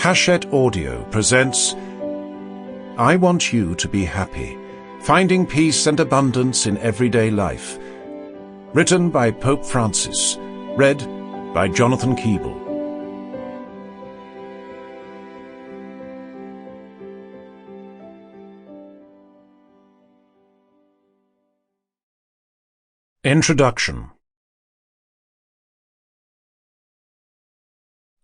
Hachette Audio presents I Want You to Be Happy, Finding Peace and Abundance in Everyday Life. Written by Pope Francis. Read by Jonathan Keeble. Introduction.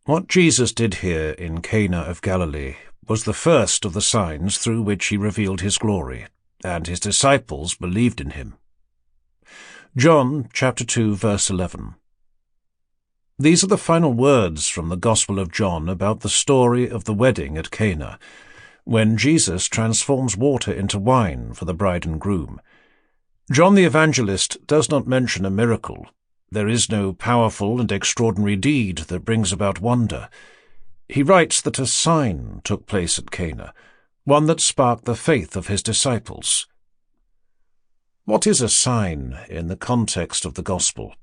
What Jesus did here in Cana of Galilee was the first of the signs through which he revealed his glory, and his disciples believed in him. John chapter 2, verse 11. These are the final words from the Gospel of John about the story of the wedding at Cana, when Jesus transforms water into wine for the bride and groom. John the Evangelist does not mention a miracle. There is no powerful and extraordinary deed that brings about wonder. He writes that a sign took place at Cana, one that sparked the faith of his disciples. What is a sign in the context of the Gospel?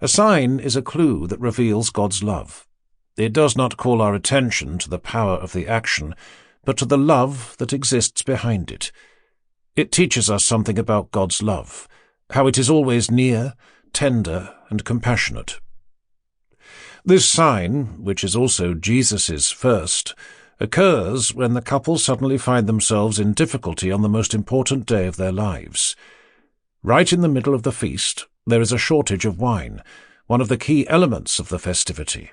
A sign is a clue that reveals God's love. It does not call our attention to the power of the action, but to the love that exists behind it. It teaches us something about God's love, how it is always near, tender, and compassionate. This sign, which is also Jesus's first, occurs when the couple suddenly find themselves in difficulty on the most important day of their lives. Right in the middle of the feast, there is a shortage of wine, one of the key elements of the festivity.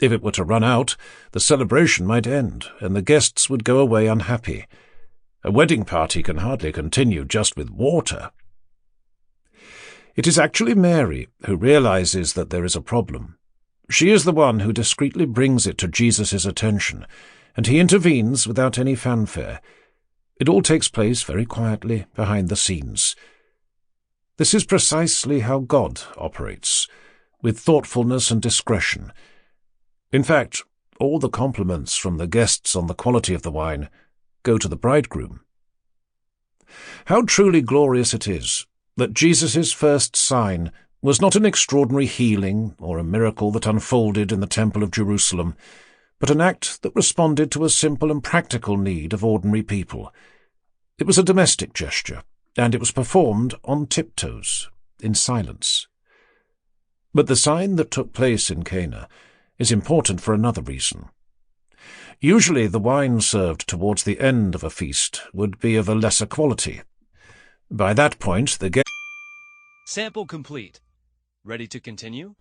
If it were to run out, the celebration might end, and the guests would go away unhappy. A wedding party can hardly continue just with water. It is actually Mary who realizes that there is a problem. She is the one who discreetly brings it to Jesus' attention, and he intervenes without any fanfare. It all takes place very quietly behind the scenes. This is precisely how God operates, with thoughtfulness and discretion. In fact, all the compliments from the guests on the quality of the wine go to the bridegroom. How truly glorious it is that Jesus' first sign was not an extraordinary healing or a miracle that unfolded in the Temple of Jerusalem, but an act that responded to a simple and practical need of ordinary people. It was a domestic gesture, and it was performed on tiptoes, in silence. But the sign that took place in Cana is important for another reason. Usually the wine served towards the end of a feast would be of a lesser quality. By that point, the guest... Sample complete. Ready to continue?